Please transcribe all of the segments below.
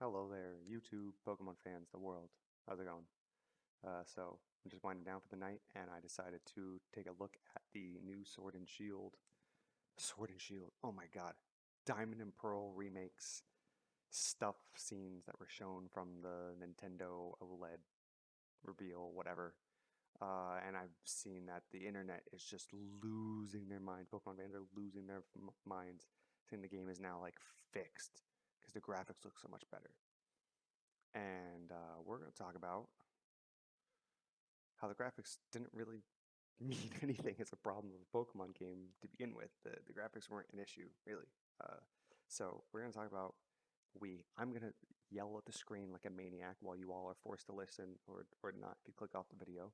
Hello there, YouTube, Pokemon fans, the world. How's it going? So I'm just winding down for the night, and I decided to take a look at the new Sword and Shield. Sword and Shield. Oh my God, Diamond and Pearl remakes stuff scenes that were shown from the Nintendo OLED reveal, whatever. And I've seen that the internet is just losing their minds. Pokemon fans are losing their minds, saying the game is now like fixed because the graphics look so much better. And we're going to talk about how the graphics didn't really mean anything as a problem of a Pokemon game to begin with. The graphics weren't an issue, really. Uh, so we're going to talk about I'm going to yell at the screen like a maniac while you all are forced to listen or not if you click off the video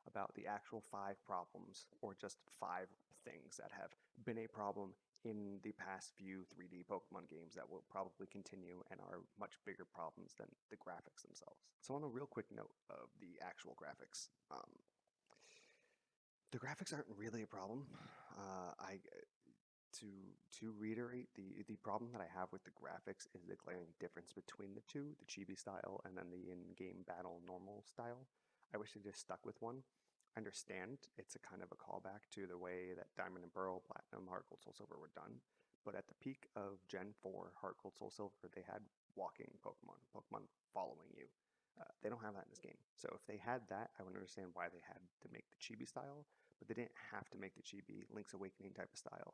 about the actual 5 problems or just 5 things that have been a problem in the past few 3D Pokemon games that will probably continue and are much bigger problems than the graphics themselves. So on a real quick note of the actual graphics, the graphics aren't really a problem. I to to reiterate, the problem that I have with the graphics is the glaring difference between the two, the chibi style and then the in-game battle normal style. I wish they just stuck with one. I understand it's a kind of a callback to the way that Diamond and Pearl, Platinum, Heart Gold, Soul Silver were done. But at the peak of Gen 4, Heart Gold, Soul Silver, they had walking Pokemon following you. They don't have that in this game. So if they had that, I would understand why they had to make the chibi style, but they didn't have to make the chibi Link's Awakening type of style.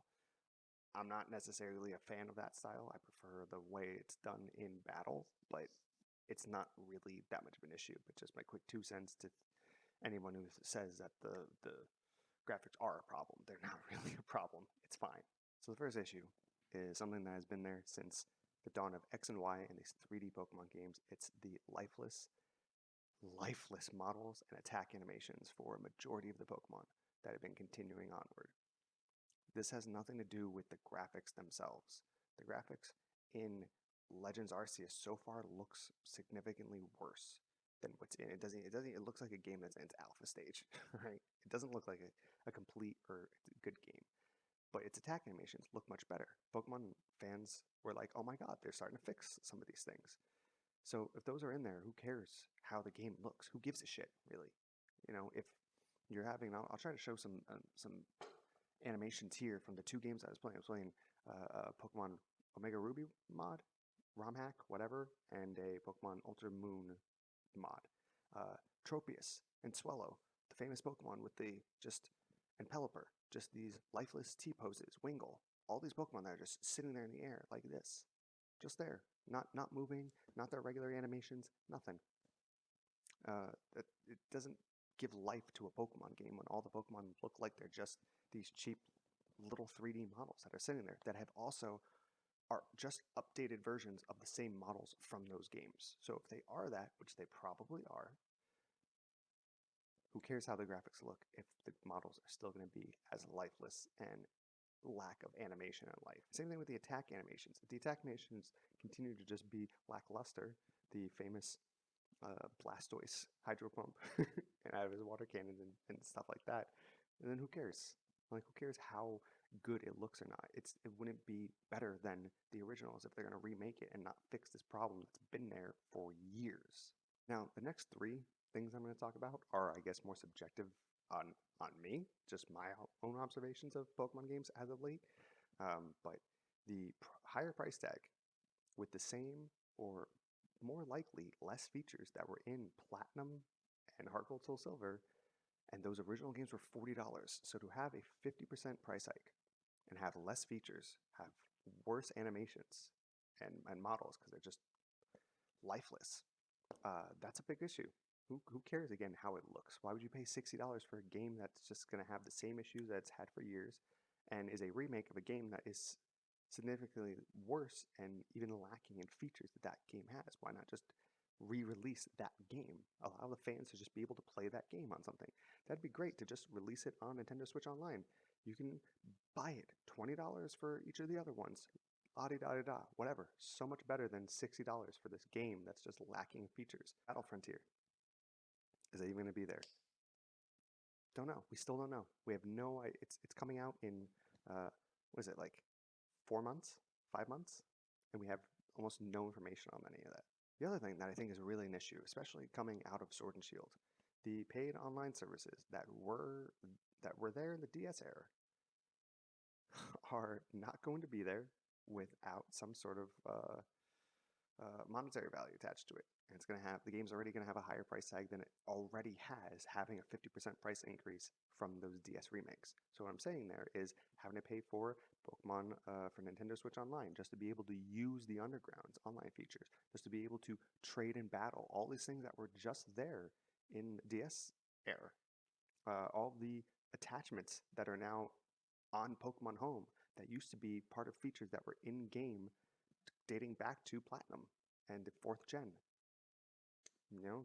I'm not necessarily a fan of that style. I prefer the way it's done in battle, but it's not really that much of an issue. But just my quick 2 cents to anyone who says that the graphics are a problem. They're not really a problem. It's fine. So the first issue is something that has been there since the dawn of X and Y in these 3D Pokemon games. It's the lifeless models and attack animations for a majority of the Pokemon that have been continuing onward. This has nothing to do with the graphics themselves. The graphics in Legends Arceus so far looks significantly worse than what's in it. It looks like a game that's in its alpha stage, right? It doesn't look like a complete or good game. But its attack animations look much better. Pokemon fans were like, oh my god, they're starting to fix some of these things. So if those are in there, who cares how the game looks? Who gives a shit, really? You know, if you're having, I'll try to show some animations here from the 2 games I was playing. I was playing Pokemon Omega Ruby mod, ROM hack, whatever, and a Pokemon Ultra Moon mod. Tropius and Swellow, the famous Pokemon with and Pelipper, just these lifeless T-poses, Wingull, all these Pokemon that are just sitting there in the air like this. Just there, not moving, not their regular animations, nothing. It doesn't give life to a Pokemon game when all the Pokemon look like they're just these cheap little 3D models that are sitting there that have also are just updated versions of the same models from those games. So if they are that, which they probably are, who cares how the graphics look if the models are still going to be as lifeless and lack of animation and life. Same thing with the attack animations. If the attack animations continue to just be lackluster, the famous Blastoise hydro pump and out of his water cannon and stuff like that, and then who cares? Like, who cares how good it looks or not? It wouldn't be better than the originals if they're going to remake it and not fix this problem that's been there for years. Now, the next 3 things I'm going to talk about are, I guess, more subjective on me, just my own observations of Pokemon games as of late. But the higher price tag with the same or more likely less features that were in Platinum and Heart Gold Soul Silver, and those original games were $40. So to have a 50% price hike and have less features, have worse animations and models because they're just lifeless, that's a big issue. Who cares again how it looks? Why would you pay $60 for a game that's just going to have the same issues that it's had for years and is a remake of a game that is significantly worse and even lacking in features that that game has? Why not just re-release that game? Allow the fans to just be able to play that game on something. That'd be great to just release it on Nintendo Switch Online. You can buy it, $20 for each of the other ones. La-di-da-di-da, whatever. So much better than $60 for this game that's just lacking in features. Battle Frontier. Is it even going to be there? Don't know. We still don't know. We have no. It's coming out in what is it, like 4 months, 5 months, and we have almost no information on any of that. The other thing that I think is really an issue, especially coming out of Sword and Shield, the paid online services that were there in the DS era are not going to be there without some sort of monetary value attached to it. And it's going to have the game's already going to have a higher price tag than it already has, having a 50% price increase from those DS remakes. So what I'm saying there is having to pay for Pokemon for Nintendo Switch Online just to be able to use the Underground's online features, just to be able to trade and battle, all these things that were just there in DS era. All the attachments that are now on Pokemon Home that used to be part of features that were in game dating back to Platinum and the 4th gen.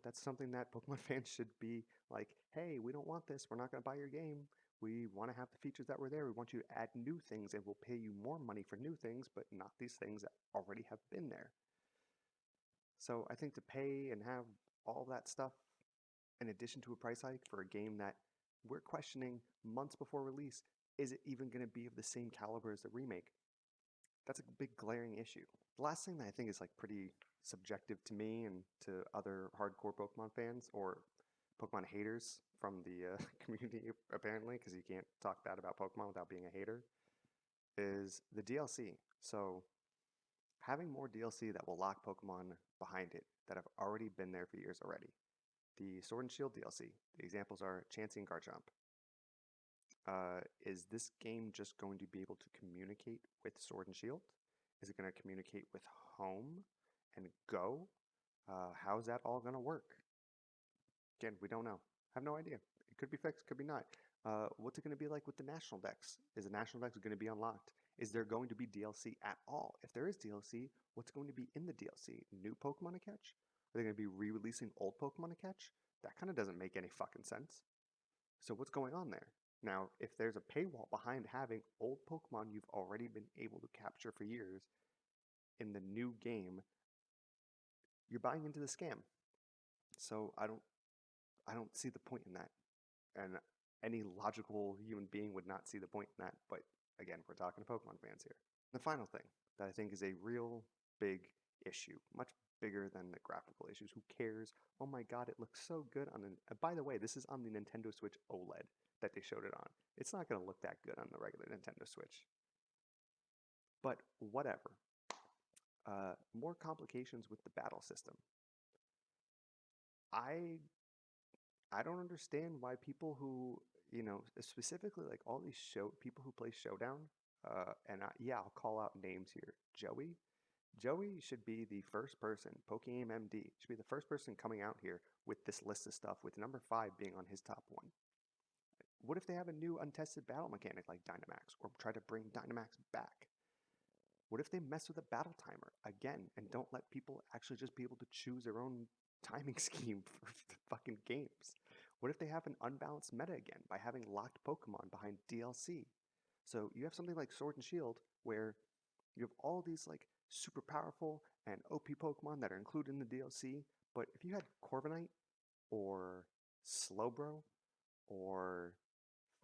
That's something that Pokemon fans should be like, hey, we don't want this. We're not going to buy your game. We want to have the features that were there. We want you to add new things and we'll pay you more money for new things, but not these things that already have been there. So I think to pay and have all that stuff in addition to a price hike for a game that we're questioning months before release, is it even going to be of the same caliber as the remake? That's a big glaring issue. The last thing that I think is like pretty subjective to me and to other hardcore Pokemon fans or Pokemon haters from the community, apparently, because you can't talk bad about Pokemon without being a hater, is the DLC. So having more DLC that will lock Pokemon behind it that have already been there for years already. The Sword and Shield DLC, the examples are Chansey and Garchomp. Is this game just going to be able to communicate with Sword and Shield? Is it going to communicate with Home and Go? How's that all going to work? Again, we don't know. Have no idea. It could be fixed, could be not. What's it going to be like with the National Dex? Is the National Dex going to be unlocked? Is there going to be DLC at all? If there is DLC, what's going to be in the DLC? New Pokemon to catch? Are they going to be re-releasing old Pokemon to catch? That kind of doesn't make any fucking sense. So what's going on there? Now, if there's a paywall behind having old Pokemon you've already been able to capture for years in the new game, you're buying into the scam. So I don't see the point in that. And any logical human being would not see the point in that. But again, we're talking to Pokemon fans here. The final thing that I think is a real big issue, much bigger than the graphical issues. Who cares? Oh my god, it looks so good on the... by the way, this is on the Nintendo Switch OLED that they showed it on. It's not going to look that good on the regular Nintendo Switch. But whatever. More complications with the battle system. I don't understand why people who, specifically like all these people who play Showdown, yeah, I'll call out names here. Joey should be the first person, PokeAim MD, should be the first person coming out here with this list of stuff, with number 5 being on his top 1. What if they have a new untested battle mechanic like Dynamax, or try to bring Dynamax back? What if they mess with a battle timer again and don't let people actually just be able to choose their own timing scheme for the fucking games? What if they have an unbalanced meta again by having locked Pokemon behind DLC? So you have something like Sword and Shield where you have all these like super powerful and OP Pokemon that are included in the DLC, but if you had Corviknight or Slowbro or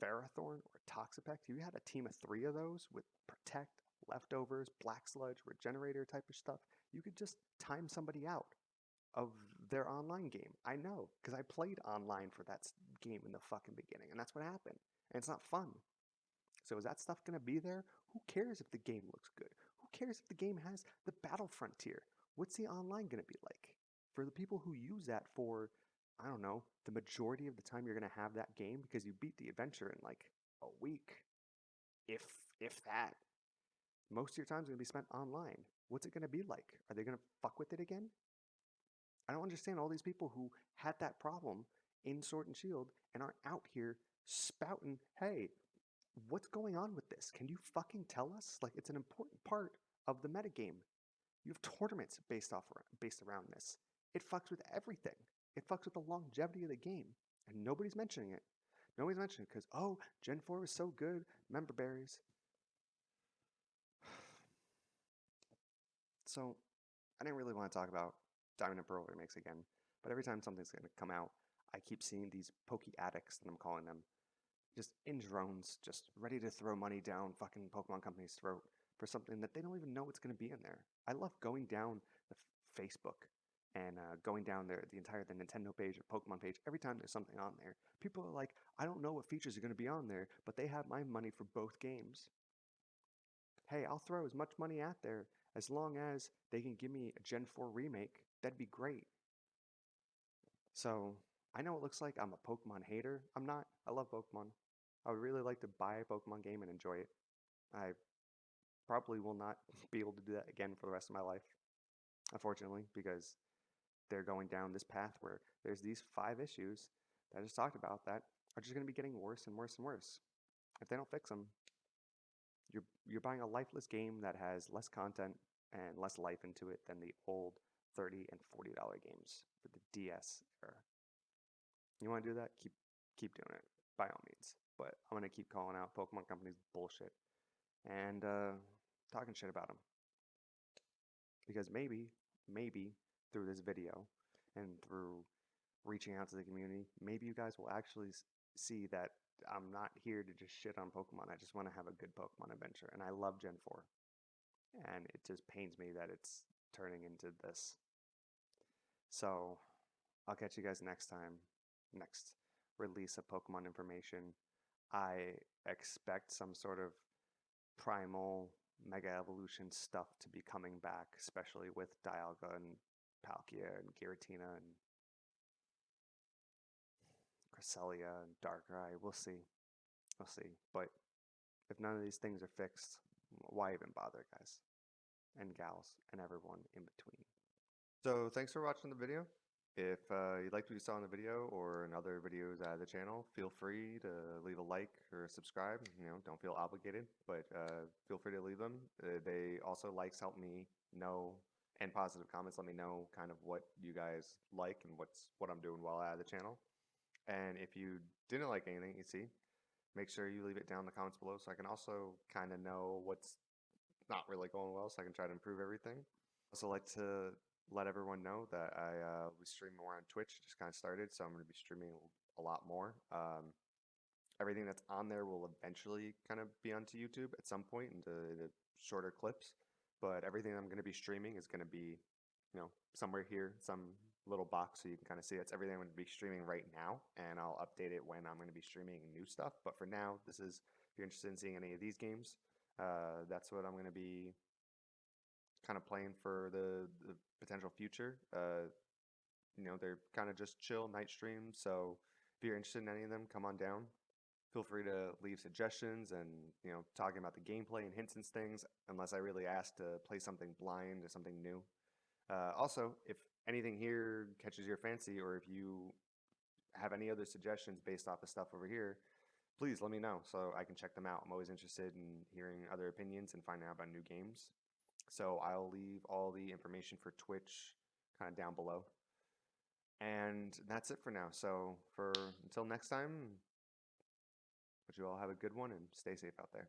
Ferrothorn or Toxapex, you had a team of 3 of those with Protect, Leftovers, Black Sludge, Regenerator type of stuff, you could just time somebody out of their online game. I know, because I played online for that game in the fucking beginning, and that's what happened. And it's not fun. So is that stuff going to be there? Who cares if the game looks good? Who cares if the game has the battle frontier? What's the online going to be like? For the people who use that for, I don't know, the majority of the time you're going to have that game because you beat the adventure in like a week. If that. Most of your time is going to be spent online. What's it going to be like? Are they going to fuck with it again? I don't understand all these people who had that problem in Sword and Shield and are out here spouting, hey, what's going on with this? Can you fucking tell us? Like, it's an important part of the metagame. You have tournaments based around this. It fucks with everything. It fucks with the longevity of the game. And nobody's mentioning it. Nobody's mentioning it because, oh, Gen 4 was so good. Member berries. So, I didn't really want to talk about Diamond and Pearl Remakes again, but every time something's going to come out, I keep seeing these Poke addicts, that I'm calling them, just in drones, just ready to throw money down fucking Pokemon companies' throat for something that they don't even know what's going to be in there. I love going down the Facebook and going down there the Nintendo page or Pokemon page, every time there's something on there, people are like, I don't know what features are going to be on there, but they have my money for both games. Hey, I'll throw as much money out there as long as they can give me a Gen 4 remake. That'd be great. So I know it looks like I'm a Pokemon hater. I'm not. I love Pokemon. I would really like to buy a Pokemon game and enjoy it. I probably will not be able to do that again for the rest of my life, unfortunately, because they're going down this path where there's these 5 issues that I just talked about that are just going to be getting worse and worse and worse. If they don't fix them, you're buying a lifeless game that has less content and less life into it than the old $30 and $40 games for the DS era. You want to do that? Keep doing it by all means. But I'm gonna keep calling out Pokemon companies bullshit and talking shit about them because maybe through this video and through reaching out to the community, maybe you guys will actually see that I'm not here to just shit on Pokemon. I just want to have a good Pokemon adventure, and I love Gen 4. And it just pains me that it's turning into this. So I'll catch you guys next time. Next release of Pokemon information. I expect some sort of primal Mega Evolution stuff to be coming back, especially with Dialga and Palkia and Giratina and Cresselia and Darkrai. We'll see. We'll see. But if none of these things are fixed, why even bother, guys? And gals, and everyone in between. So thanks for watching the video. If you liked what you saw in the video or in other videos out of the channel, feel free to leave a like or subscribe. Don't feel obligated, but feel free to leave them. They also likes help me know, and positive comments let me know kind of what you guys like and what I'm doing well out of the channel. And if you didn't like anything you see, make sure you leave it down in the comments below so I can also kind of know what's not really going well, so I can try to improve everything. Also like to let everyone know that I was streaming more on Twitch, just kind of started, so I'm going to be streaming a lot more. Everything that's on there will eventually kind of be onto YouTube at some point into the shorter clips, but everything I'm going to be streaming is going to be, somewhere here, some little box so you can kind of see that's everything I'm going to be streaming right now, and I'll update it when I'm going to be streaming new stuff. But for now, this is, if you're interested in seeing any of these games, that's what I'm going to be kind of playing for the potential future. They're kind of just chill night streams, so if you're interested in any of them, come on down. Feel free to leave suggestions and, talking about the gameplay and hints and things, unless I really ask to play something blind or something new. Also, if anything here catches your fancy, or if you have any other suggestions based off of stuff over here, please let me know so I can check them out. I'm always interested in hearing other opinions and finding out about new games. So I'll leave all the information for Twitch kind of down below. And that's it for now. So until next time, hope you all have a good one and stay safe out there.